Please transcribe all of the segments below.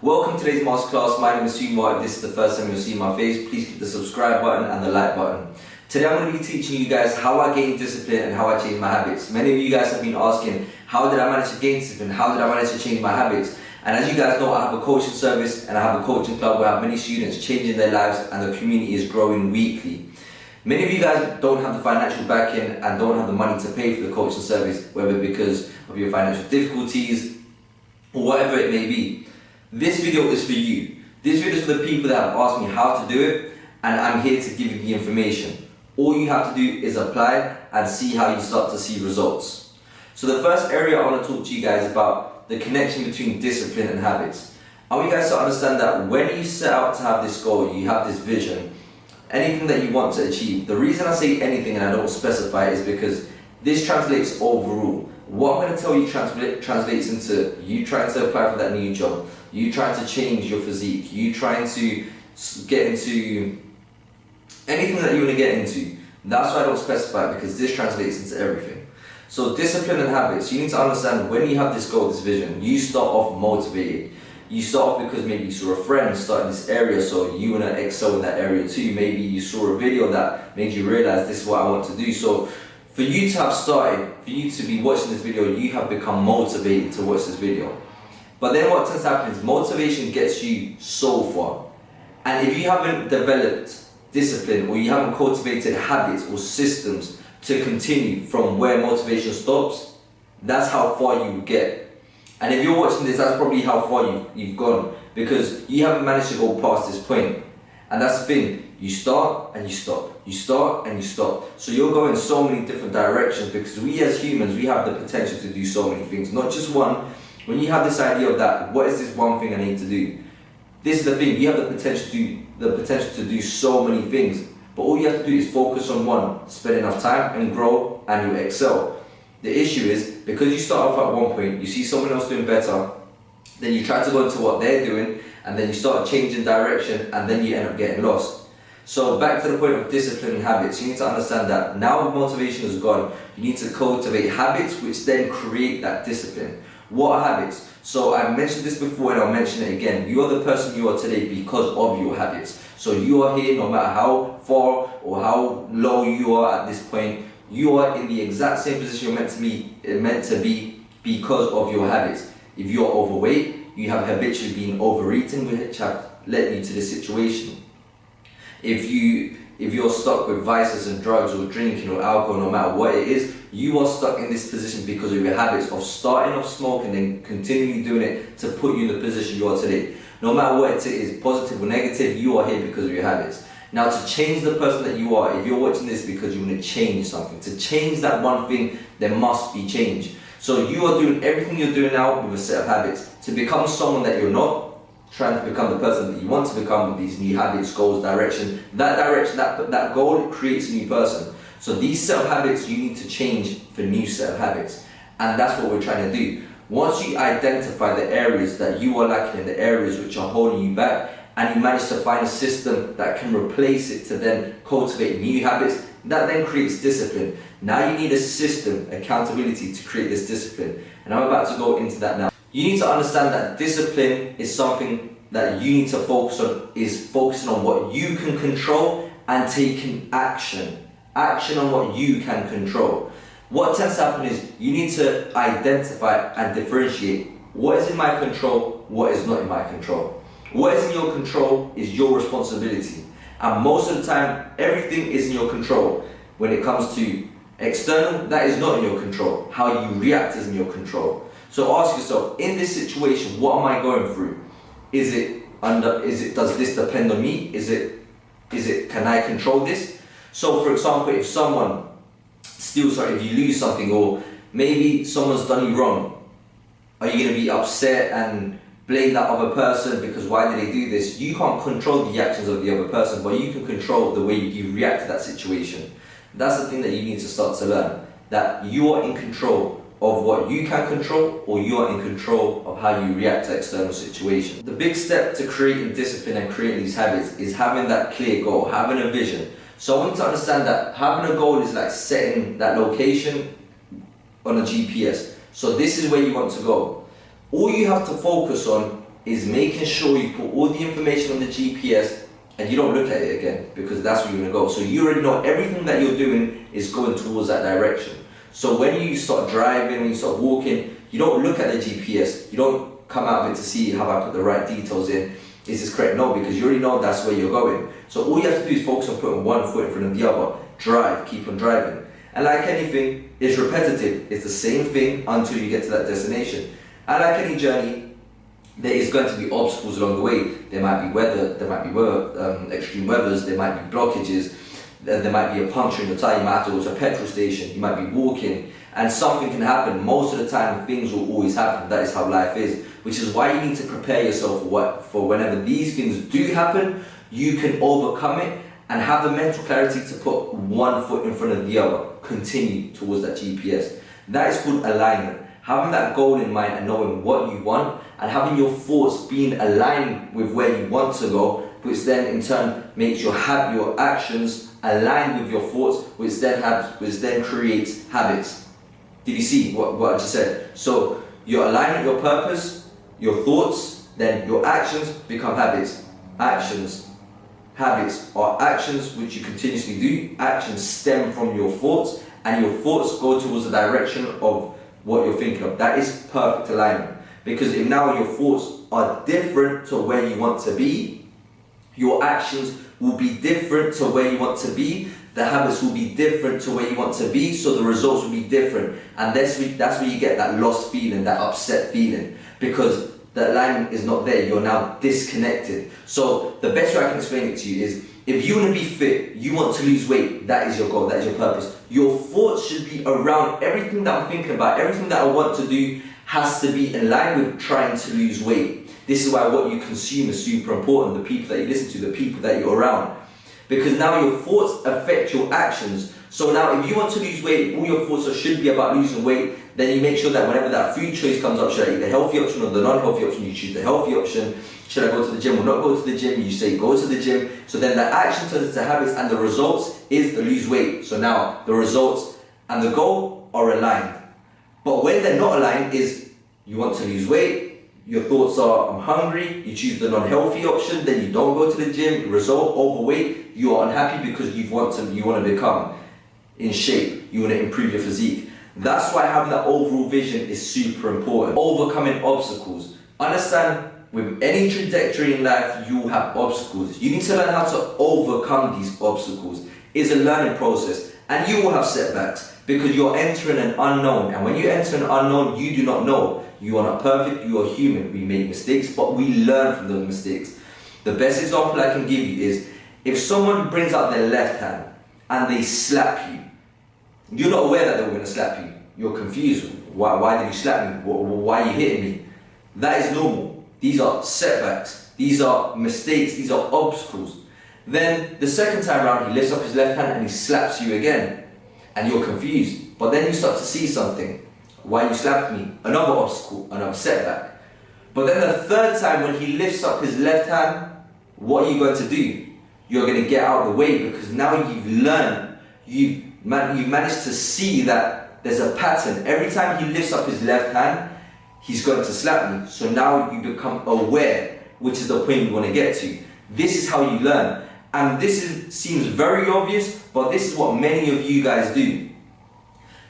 Welcome to today's masterclass. My name is Sumar. If this is the first time you'll see my face, please click the subscribe button and the like button. Today I'm going to be teaching you guys how I gain discipline and how I change my habits. Many of you guys have been asking, how did I manage to gain discipline? How did I manage to change my habits? And as you guys know, I have a coaching service and I have a coaching club where I have many students changing their lives and the community is growing weekly. Many of you guys don't have the financial backing and don't have the money to pay for the coaching service, whether because of your financial difficulties or whatever it may be. This video is for you. This video is for the people that have asked me how to do it, and I'm here to give you the information. All you have to do is apply and see how you start to see results. So the first area I want to talk to you guys about the connection between discipline and habits. I want you guys to understand that when you set out to have this goal, you have this vision, anything that you want to achieve. The reason I say anything and I don't specify is because this translates overall. What I'm going to tell you translates into you trying to apply for that new job, you trying to change your physique, you trying to get into anything that you want to get into. That's why I don't specify, because this translates into everything. So discipline and habits, you need to understand when you have this goal, this vision, you start off motivated. You start off because maybe you saw a friend start in this area, so you want to excel in that area too. Maybe you saw a video that made you realize this is what I want to do. So for you to have started, for you to be watching this video, you have become motivated to watch this video. But then what tends to happen is motivation gets you so far. And if you haven't developed discipline or you haven't cultivated habits or systems to continue from where motivation stops, that's how far you get. And if you're watching this, that's probably how far you've gone, because you haven't managed to go past this point. And that's the thing, you start and you stop, you start and you stop. So you're going so many different directions, because we as humans, we have the potential to do so many things, not just one. When you have this idea of that, what is this one thing I need to do? This is the thing, you have the potential to do so many things, but all you have to do is focus on one, spend enough time and grow, and you excel. The issue is, because you start off at one point, you see someone else doing better, then you try to go into what they're doing, and then you start changing direction, and then you end up getting lost. So back to the point of discipline and habits, you need to understand that now motivation is gone, you need to cultivate habits which then create that discipline. What are habits? So I mentioned this before and I'll mention it again. You are the person you are today because of your habits. So you are here no matter how far or how low you are at this point. You are in the exact same position you're meant to be because of your habits. If you are overweight, you have habitually been overeating, which have led you to this situation. If you're stuck with vices and drugs or drinking or alcohol, no matter what it is, you are stuck in this position because of your habits of starting off smoking and then continually doing it to put you in the position you are today. No matter what it is, positive or negative, you are here because of your habits. Now, to change the person that you are, if you're watching this because you want to change something, to change that one thing, there must be change. So you are doing everything you're doing now with a set of habits. To become someone that you're not, trying to become the person that you want to become with these new habits, goals, direction, that goal creates a new person. So these set of habits you need to change for new set of habits. And that's what we're trying to do. Once you identify the areas that you are lacking in, the areas which are holding you back, and you manage to find a system that can replace it to then cultivate new habits, that then creates discipline. Now you need a system, accountability to create this discipline. And I'm about to go into that now. You need to understand that discipline is something that you need to focus on, is focusing on what you can control and taking action. Action on what you can control. What tends to happen is you need to identify and differentiate what is in my control, what is not in my control. What is in your control is your responsibility. And most of the time, everything is in your control. When it comes to external, that is not in your control. How you react is in your control. So ask yourself, in this situation, what am I going through? Does this depend on me? Can I control this? So for example, if someone steals something, if you lose something, or maybe someone's done you wrong, are you going to be upset and blame that other person because why did they do this? You can't control the actions of the other person, but you can control the way you react to that situation. That's the thing that you need to start to learn, that you are in control of what you can control, or you are in control of how you react to external situations. The big step to creating discipline and creating these habits is having that clear goal, having a vision. So I want you to understand that having a goal is like setting that location on a GPS. So this is where you want to go. All you have to focus on is making sure you put all the information on the GPS and you don't look at it again, because that's where you're gonna go. So you already know everything that you're doing is going towards that direction. So when you start driving, when you start walking, you don't look at the GPS. You don't come out of it to see, have I put the right details in? Is this correct? No, because you already know that's where you're going. So all you have to do is focus on putting one foot in front of the other. Drive, keep on driving. And like anything, it's repetitive. It's the same thing until you get to that destination. And like any journey, there is going to be obstacles along the way. There might be weather, there might be extreme weathers, there might be blockages, there might be a puncture in the tire, you might have to go to a petrol station, you might be walking, and something can happen. Most of the time, things will always happen. That is how life is, which is why you need to prepare yourself for whenever these things do happen, you can overcome it and have the mental clarity to put one foot in front of the other, continue towards that GPS. That is called alignment. Having that goal in mind and knowing what you want, and having your thoughts being aligned with where you want to go, which then in turn makes your actions aligned with your thoughts, which then creates habits. Did you see what I just said? So your alignment, your purpose, your thoughts, then your actions become habits. Habits are actions which you continuously do. Actions stem from your thoughts, and your thoughts go towards the direction of what you're thinking of. That is perfect alignment. Because if now your thoughts are different to where you want to be, your actions will be different to where you want to be, the habits will be different to where you want to be, so the results will be different. And that's where you get that lost feeling, that upset feeling, because the alignment is not there. You're now disconnected. So the best way I can explain it to you is, if you want to be fit, you want to lose weight, that is your goal, that is your purpose. Your thoughts should be around everything that I'm thinking about, everything that I want to do has to be in line with trying to lose weight. This is why what you consume is super important, the people that you listen to, the people that you're around. Because now your thoughts affect your actions. So now if you want to lose weight, all your thoughts should be about losing weight. Then you make sure that whenever that food choice comes up, should I eat the healthy option or the non-healthy option? You choose the healthy option. Should I go to the gym or not go to the gym? You say go to the gym. So then the action turns into habits, and the results is to lose weight. So now the results and the goal are aligned. But when they're not aligned is, you want to lose weight, your thoughts are, I'm hungry, you choose the non-healthy option, then you don't go to the gym, result, overweight, you are unhappy because you want to become in shape, you want to improve your physique. That's why having that overall vision is super important. Overcoming obstacles. Understand, with any trajectory in life, you will have obstacles. You need to learn how to overcome these obstacles. It's a learning process, and you will have setbacks, because you're entering an unknown, and when you enter an unknown, you do not know. You are not perfect, you are human. We make mistakes, but we learn from those mistakes. The best example I can give you is, if someone brings out their left hand and they slap you, you're not aware that they were going to slap you. You're confused. Why did you slap me? Why are you hitting me? That is normal. These are setbacks. These are mistakes. These are obstacles. Then the second time around, he lifts up his left hand and he slaps you again. And you're confused. But then you start to see something. Why you slapped me? Another obstacle, another setback. But then the third time when he lifts up his left hand, what are you going to do? You're going to get out of the way, because now you've learned, you've managed to see that there's a pattern. Every time he lifts up his left hand, he's going to slap me. So now you become aware, which is the point we want to get to. This is how you learn. And seems very obvious, but this is what many of you guys do.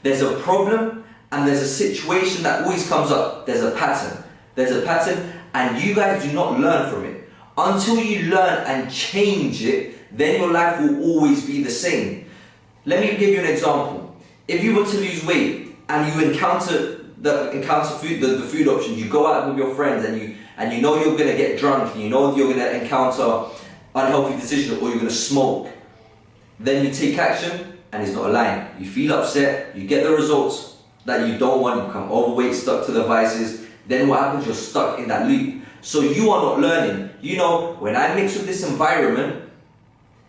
There's a problem and there's a situation that always comes up. There's a pattern. And you guys do not learn from it. Until you learn and change it, then your life will always be the same. Let me give you an example. If you were to lose weight and you encounter the food options, you go out with your friends and you know you're going to get drunk, and you know you're going to encounter unhealthy decisions, or you're going to smoke, then you take action and it's not aligned. You feel upset, you get the results that you don't want, you become overweight, stuck to the vices. Then what happens? You're stuck in that loop. So you are not learning. You know, when I mix with this environment,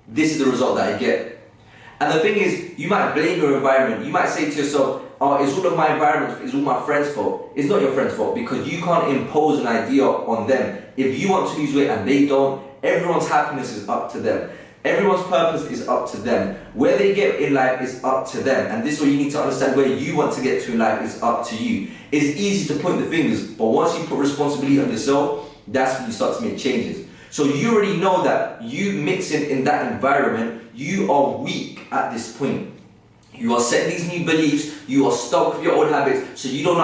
this is the result that I get. And the thing is, you might blame your environment. You might say to yourself, oh, it's all of my environment, it's all my friends' fault. It's not your friend's fault, because you can't impose an idea on them. If you want to lose weight and they don't, everyone's happiness is up to them. Everyone's purpose is up to them. Where they get in life is up to them. And this is what you need to understand. Where you want to get to in life is up to you. It's easy to point the fingers, but once you put responsibility on yourself, that's when you start to make changes. So you already know that you mixing in that environment, you are weak at this point. You are setting these new beliefs, you are stuck with your old habits, so you do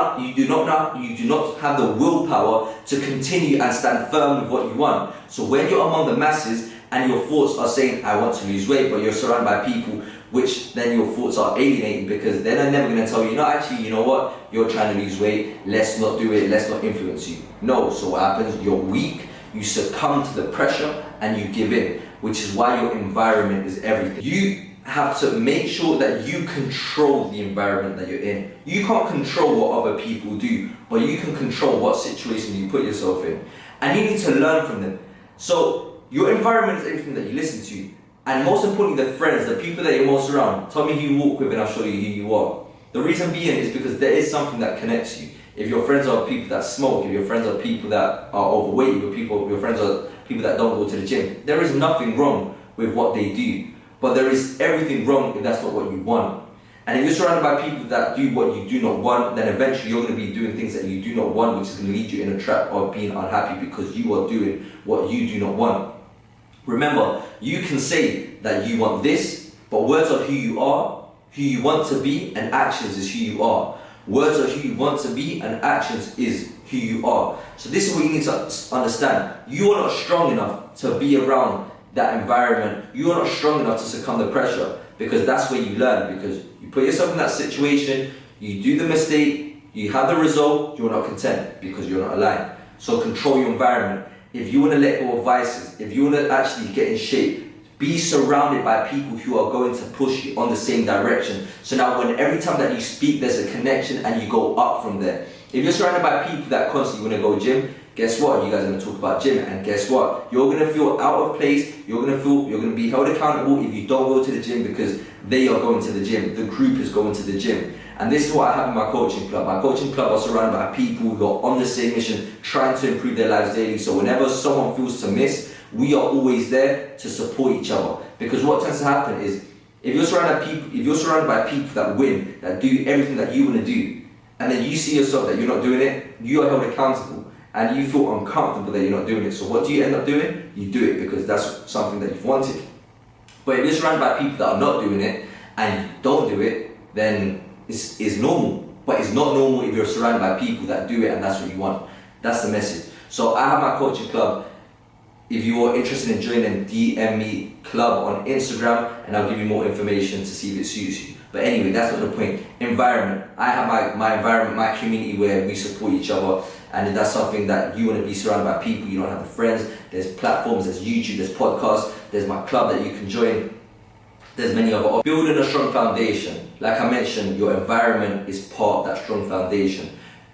not have the willpower to continue and stand firm with what you want. So when you're among the masses and your thoughts are saying, I want to lose weight, but you're surrounded by people which then your thoughts are alienating, because then they're never going to tell you, no, actually, you know what, you're trying to lose weight, let's not do it, let's not influence you. No, so what happens, you're weak, you succumb to the pressure and you give in, which is why your environment is everything. You have to make sure that you control the environment that you're in. You can't control what other people do, but you can control what situation you put yourself in. And you need to learn from them. So your environment is everything that you listen to. And most importantly, the friends, the people that you're most around. Tell me who you walk with and I'll show you who you are. The reason being is because there is something that connects you. If your friends are people that smoke, if your friends are people that are overweight, if your friends are people that don't go to the gym, there is nothing wrong with what they do. But there is everything wrong if that's not what you want. And if you're surrounded by people that do what you do not want, then eventually you're going to be doing things that you do not want, which is going to lead you in a trap of being unhappy because you are doing what you do not want. Remember, you can say that you want this, but words are who you are, who you want to be, and actions is who you are. Words are who you want to be, and actions is who you are. So this is what you need to understand. You are not strong enough to be around that environment. You are not strong enough to succumb to pressure, because that's where you learn. Because you put yourself in that situation, you do the mistake, you have the result, you're not content because you're not aligned. So control your environment. If you want to let go of vices, if you want to actually get in shape, be surrounded by people who are going to push you on the same direction. So now when every time that you speak, there's a connection and you go up from there. If you're surrounded by people that constantly want to go gym, guess what? You guys are going to talk about gym, and guess what? You're going to feel out of place. You're going to be held accountable if you don't go to the gym, because they are going to the gym. The group is going to the gym. And this is what I have in my coaching club. My coaching club are surrounded by people who are on the same mission, trying to improve their lives daily. So whenever someone feels to miss, we are always there to support each other. Because what tends to happen is, if you're surrounded by people that win, that do everything that you want to do, and then you see yourself that you're not doing it, you are held accountable. And you feel uncomfortable that you're not doing it. So what do you end up doing? You do it because that's something that you've wanted. But if you're surrounded by people that are not doing it and you don't do it, then it's normal. But it's not normal if you're surrounded by people that do it and that's what you want. That's the message. So I have my coaching club. If you are interested in joining, DM me club on Instagram and I'll give you more information to see if it suits you. But anyway, that's not the point. Environment. I have my environment, my community where we support each other. And if that's something that you want to be surrounded by people, you don't have the friends, there's platforms, there's YouTube, there's podcasts, there's my club that you can join. There's many other. Building a strong foundation. Like I mentioned, your environment is part of that strong foundation.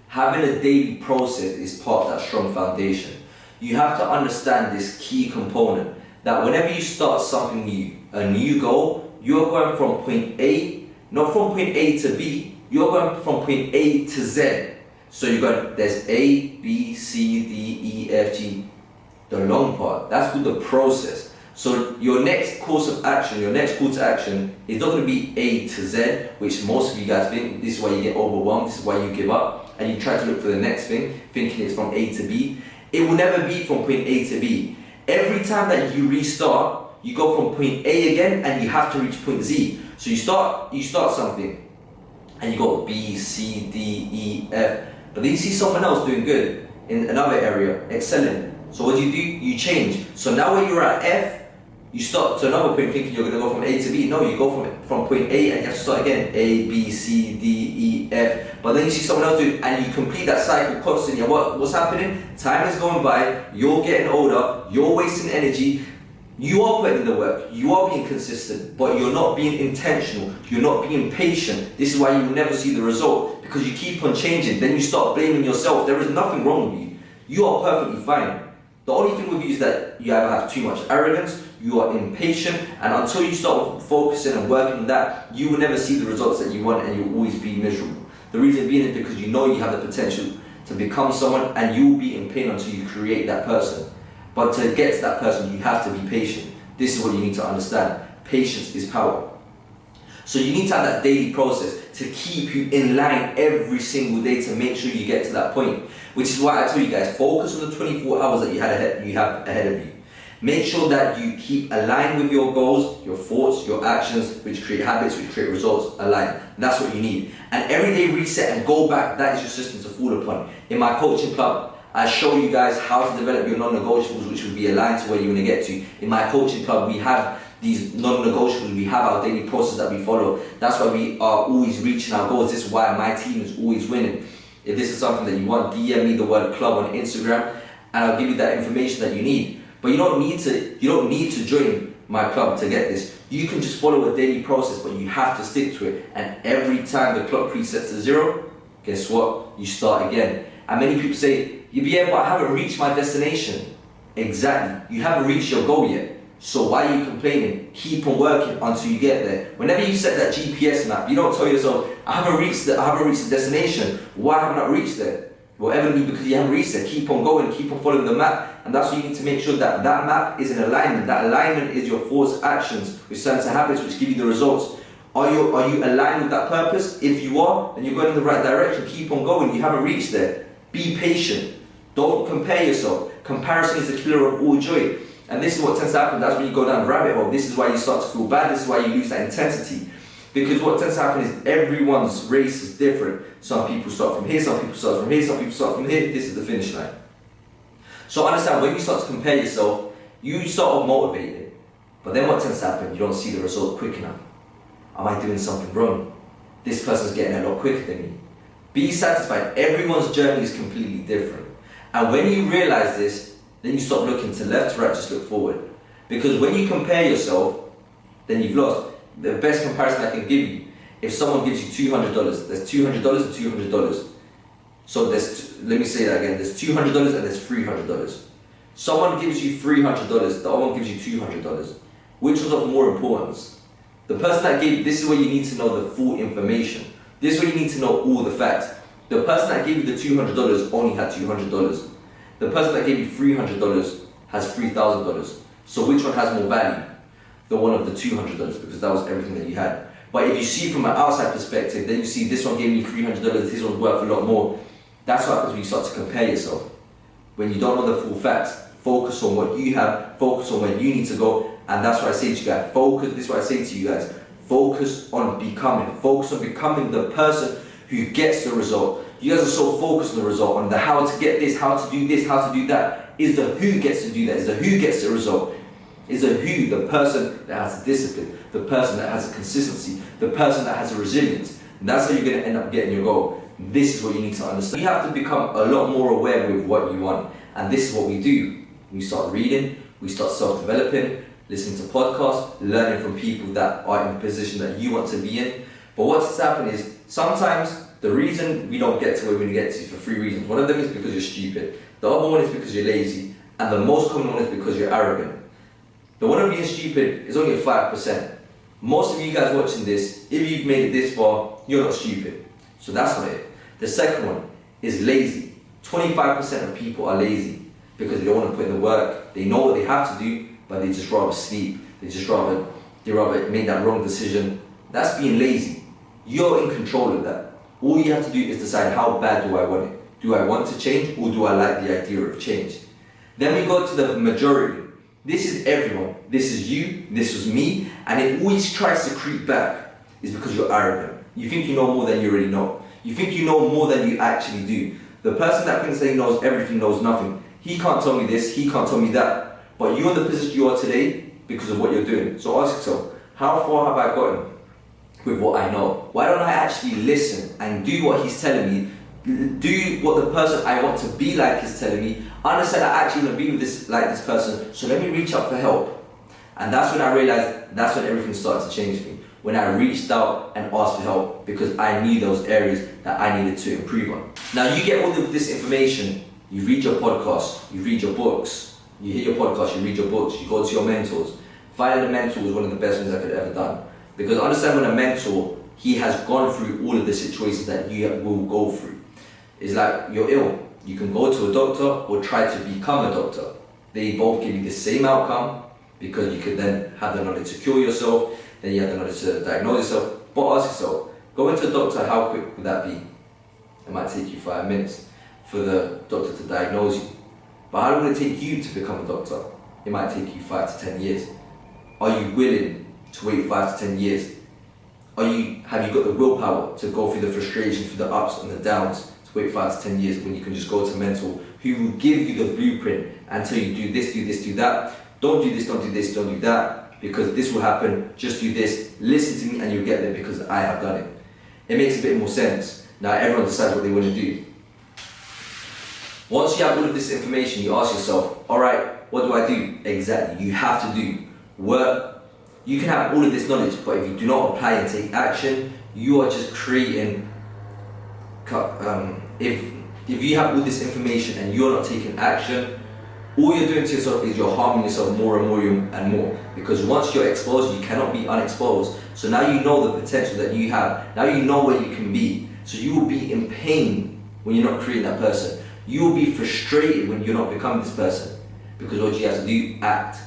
Having a daily process is part of that strong foundation. You have to understand this key component, that whenever you start something new, a new goal, you're going from point A, not from point A to B, you're going from point A to Z. So you're going, there's A, B, C, D, E, F, G, the long part. That's called the process. So your next course of action, your next call to action is not going to be A to Z, which most of you guys think. This is why you get overwhelmed, this is why you give up, and you try to look for the next thing, thinking it's from A to B. It will never be from point A to B. Every time that you restart, you go from point A again and you have to reach point Z. So you start something and you go B, C, D, E, F. But then you see someone else doing good in another area, excelling. So what do? You change. So now when you're at F, you start to another point thinking you're going to go from A to B. No, you go from point A and you have to start again. A, B, C, D, E, F. But then you see someone else do it and you complete that cycle constantly. And what's happening? Time is going by, you're getting older, you're wasting energy. You are putting in the work, you are being consistent, but you're not being intentional, you're not being patient. This is why you will never see the result, because you keep on changing. Then you start blaming yourself. There is nothing wrong with you. You are perfectly fine. The only thing with you is that you either have too much arrogance, you are impatient, and until you start focusing and working on that, you will never see the results that you want and you'll always be miserable. The reason being is because you know you have the potential to become someone, and you will be in pain until you create that person. But to get to that person, you have to be patient. This is what you need to understand. Patience is power. So you need to have that daily process to keep you in line every single day to make sure you get to that point. Which is why I tell you guys, focus on the 24 hours that you have ahead of you. Make sure that you keep aligned with your goals, your thoughts, your actions, which create habits, which create results, align. And that's what you need. And every day reset and go back, that is your system to fall upon. In my coaching club, I show you guys how to develop your non-negotiables, which will be aligned to where you want to get to. In my coaching club, we have these non-negotiables, we have our daily process that we follow. That's why we are always reaching our goals. This is why my team is always winning. If this is something that you want, DM me the word club on Instagram and I'll give you that information that you need. But you don't need to join my club to get this. You can just follow a daily process, but you have to stick to it. And every time the clock resets to 0, guess what? You start again. And many people say, yeah, but I haven't reached my destination. Exactly. You haven't reached your goal yet. So why are you complaining? Keep on working until you get there. Whenever you set that GPS map, you don't tell yourself, I haven't reached the destination. Why haven't I reached there? Well, evidently because you haven't reached it. Keep on going, keep on following the map. And that's why you need to make sure that that map is in alignment. That alignment is your thoughts, actions, which turn to habits, which give you the results. Are you aligned with that purpose? If you are, then you're going in the right direction. Keep on going. You haven't reached there. Be patient. Don't compare yourself. Comparison is the killer of all joy. And this is what tends to happen. That's when you go down the rabbit hole. This is why you start to feel bad. This is why you lose that intensity. Because what tends to happen is everyone's race is different. Some people start from here, some people start from here, some people start from here. This is the finish line. So understand, when you start to compare yourself, you start off motivated. But then what tends to happen, you don't see the result quick enough. Am I doing something wrong? This person's getting a lot quicker than me. Be satisfied. Everyone's journey is completely different. And when you realize this, then you stop looking to left, to right, just look forward. Because when you compare yourself, then you've lost. The best comparison I can give you, if someone gives you $200, there's $200 and $200. So let me say that again, there's $200 and there's $300. Someone gives you $300, the other one gives you $200. Which was of more importance? The person that gave, this is where you need to know the full information. This is where you need to know all the facts. The person that gave you the $200 only had $200. The person that gave you $300 has $3,000. So which one has more value? The one of the $200, because that was everything that you had. But if you see from an outside perspective, then you see this one gave me $300, this one's worth a lot more. That's what happens when you start to compare yourself. When you don't know the full facts, focus on what you have, focus on where you need to go, and that's what I say to you guys. This is what I say to you guys. Focus on becoming the person who gets the result. You guys are so focused on the result, on the how to get this, how to do this, how to do that. Is the who gets to do that, is the who gets the result. Is the who, the person that has a discipline, the person that has a consistency, the person that has a resilience. And that's how you're going to end up getting your goal. This is what you need to understand. You have to become a lot more aware with what you want. And this is what we do. We start reading, we start self-developing, listening to podcasts, learning from people that are in the position that you want to be in. But what's happened is, sometimes the reason we don't get to where we want to get to is for 3 reasons. One of them is because you're stupid. The other one is because you're lazy. And the most common one is because you're arrogant. The one of being stupid is only 5%. Most of you guys watching this, if you've made it this far, you're not stupid. So that's not it. The second one is lazy. 25% of people are lazy because they don't want to put in the work. They know what they have to do, but they just rather sleep. They rather make that wrong decision. That's being lazy. You're in control of that. All you have to do is decide, how bad do I want it? Do I want to change, or do I like the idea of change? Then we go to the majority. This is everyone. This is you, this was me, and it always tries to creep back. It's because you're arrogant. You think you know more than you really know. You think you know more than you actually do. The person that thinks that he knows everything knows nothing. He can't tell me this, he can't tell me that. But you're in the position you are today because of what you're doing. So ask yourself, how far have I gotten with what I know? Why don't I actually listen and do what he's telling me? Do what the person I want to be like is telling me. Understand I actually want to be with this person, so let me reach out for help. And that's when I realized, that's when everything started to change for me. When I reached out and asked for help, because I knew those areas that I needed to improve on. Now you get all of this information, you read your podcasts, you read your books, you hear your podcast, you read your books, you go to your mentors. Finding a mentor was one of the best things I could have ever done. Because understand, when a mentor, he has gone through all of the situations that you will go through. It's like you're ill. You can go to a doctor or try to become a doctor. They both give you the same outcome, because you can then have the knowledge to cure yourself, then you have the knowledge to diagnose yourself. But ask yourself, going to a doctor, how quick would that be? It might take you 5 minutes for the doctor to diagnose you. But how long would it take you to become a doctor? It might take you 5 to 10 years. Are you willing to wait 5 to 10 years? Have you got the willpower to go through the frustration, through the ups and the downs, to wait 5 to 10 years when you can just go to mentor, who will give you the blueprint and tell you do this, do this, do that. Don't do this, don't do this, don't do that, because this will happen, just do this, listen to me and you'll get there because I have done it. It makes a bit more sense. Now everyone decides what they want to do. Once you have all of this information, you ask yourself, alright, what do I do? Exactly, you have to do work. You can have all of this knowledge, but if you do not apply and take action, you are just creating, if you have all this information and you're not taking action, all you're doing to yourself is you're harming yourself more and more and more. Because once you're exposed, you cannot be unexposed. So now you know the potential that you have. Now you know where you can be. So you will be in pain when you're not creating that person. You will be frustrated when you're not becoming this person. Because what you have to do, act.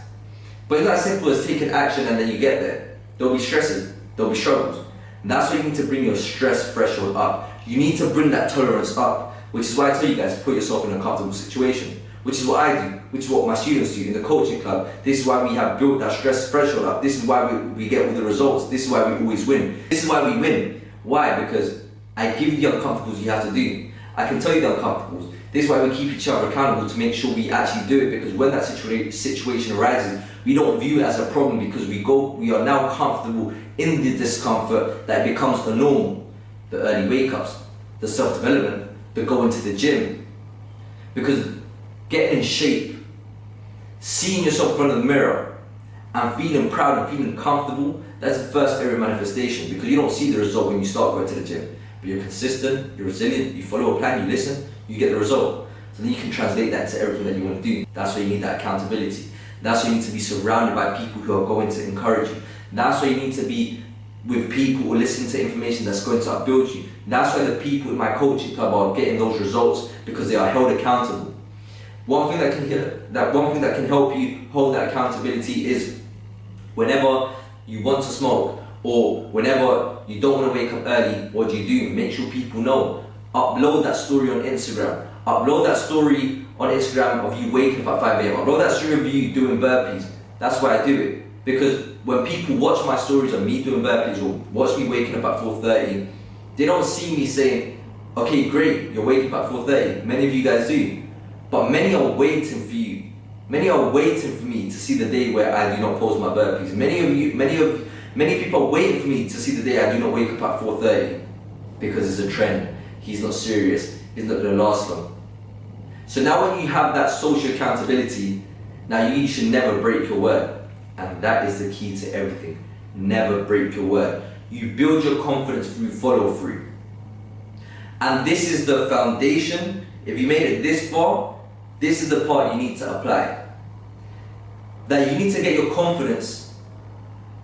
But it's not as simple as taking action and then you get there. There'll be stresses, there'll be struggles. And that's why you need to bring your stress threshold up. You need to bring that tolerance up, which is why I tell you guys to put yourself in a comfortable situation. Which is what I do, which is what my students do in the coaching club. This is why we have built that stress threshold up. This is why we get all the results. This is why we always win. This is why we win. Why? Because I give you the uncomfortables you have to do. I can tell you the uncomfortables. This is why we keep each other accountable to make sure we actually do it, because when that situation arises, we don't view it as a problem because we are now comfortable in the discomfort that it becomes the normal. The early wake-ups, the self-development, the going to the gym. Because getting in shape, seeing yourself in front of the mirror and feeling proud and feeling comfortable, that's the first area of manifestation, because you don't see the result when you start going to the gym. But you're consistent, you're resilient, you follow a plan, you listen, you get the result. So then you can translate that into everything that you want to do. That's why you need that accountability. That's why you need to be surrounded by people who are going to encourage you. That's why you need to be with people who listen to information that's going to upbuild you. That's why the people in my coaching club are getting those results, because they are held accountable. One thing that can help you hold that accountability is whenever you want to smoke or whenever you don't want to wake up early, what do? Make sure people know. Upload that story on Instagram. Upload that story on Instagram of you waking up at 5 AM. Upload that story of you doing burpees. That's why I do it. Because when people watch my stories of me doing burpees or watch me waking up at 4:30, they don't see me saying, okay, great, you're waking up at 4:30. Many of you guys do. But many are waiting for you. Many are waiting for me to see the day where I do not post my burpees. Many people are waiting for me to see the day I do not wake up at 4:30 because it's a trend. He's not serious. He's not going to last long. So now when you have that social accountability, now you should never break your word. And that is the key to everything. Never break your word. You build your confidence through follow through. And this is the foundation. If you made it this far, this is the part you need to apply. That you need to get your confidence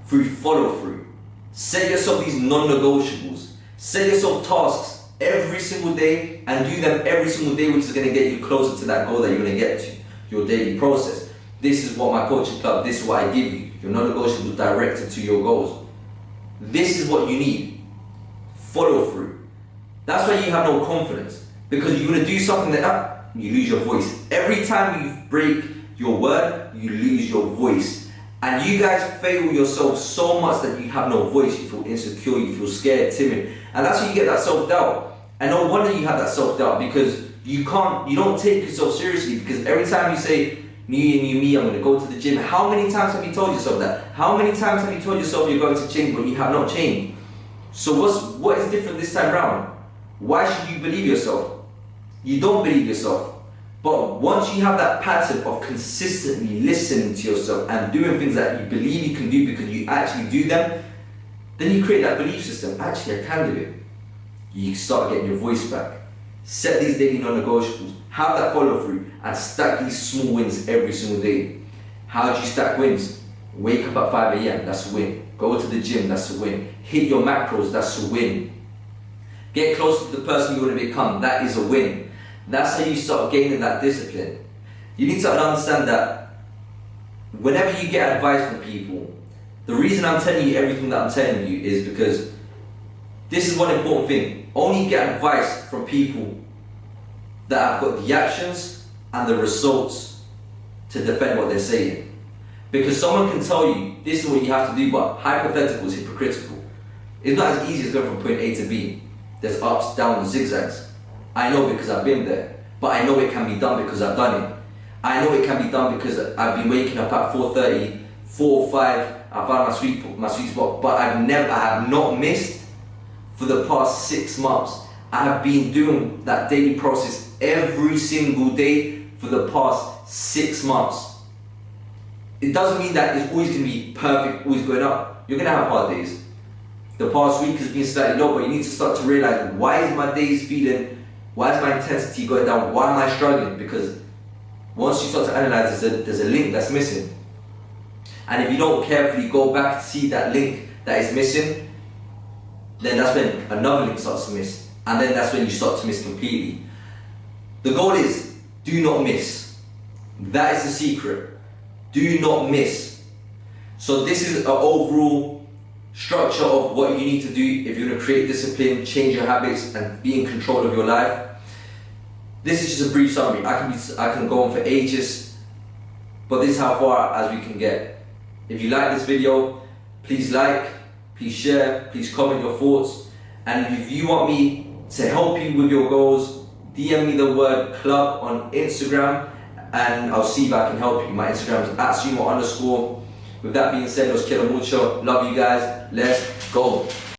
through follow through. Set yourself these non-negotiables. Set yourself tasks every single day and do them every single day, which is going to get you closer to that goal that you're going to get to, your daily process. This is what my coaching club, this is what I give you. Your non-negotiables directed to your goals. This is what you need. Follow through. That's why you have no confidence. Because you're going to do something that you lose your voice. Every time you break your word, you lose your voice. And you guys fail yourself so much that you have no voice. You feel insecure, you feel scared, timid. And that's where you get that self-doubt. And no wonder you have that self-doubt, because you don't take yourself seriously. Because every time you say, new year, new me, I'm going to go to the gym. How many times have you told yourself that? How many times have you told yourself you're going to change, but you have not changed? So what is different this time around? Why should you believe yourself? You don't believe yourself. But once you have that pattern of consistently listening to yourself and doing things that you believe you can do because you actually do them, then you create that belief system. Actually, I can do it. You start getting your voice back. Set these daily non-negotiables. Have that follow through and stack these small wins every single day. How do you stack wins? Wake up at 5 AM, that's a win. Go to the gym, that's a win. Hit your macros, that's a win. Get closer to the person you want to become, that is a win. That's how you start gaining that discipline. You need to understand that whenever you get advice from people, the reason I'm telling you everything that I'm telling you is because This is one important thing. Only get advice from people that have got the actions and the results to defend what they're saying. Because someone can tell you, this is what you have to do, but hypothetical is hypocritical. It's not as easy as going from point A to B. There's ups, downs, zigzags. I know because I've been there. But I know it can be done because I've done it. I know it can be done because I've been waking up at 4:30, 4 or 5, I found my sweet spot, but I have not missed for the past 6 months. I have been doing that daily process every single day for the past 6 months. It doesn't mean that it's always going to be perfect, always going up. You're going to have hard days. The past week has been slightly low, but you need to start to realize, why is my days feeling, why is my intensity going down, why am I struggling? Because once you start to analyze, there's a link that's missing. And if you don't carefully go back to see that link that is missing, then that's when another link starts to miss. And then that's when you start to miss completely. The goal is, do not miss. That is the secret. Do not miss. So this is an overall structure of what you need to do if you're going to create discipline, change your habits, and be in control of your life. This is just a brief summary. I can go on for ages, but this is how far as we can get. If you like this video, please like, please share, please comment your thoughts, and if you want me to help you with your goals, DM me the word club on Instagram, and I'll see if I can help you. My Instagram is @sumo_. With that being said, los quiero mucho. Love you guys. Let's go.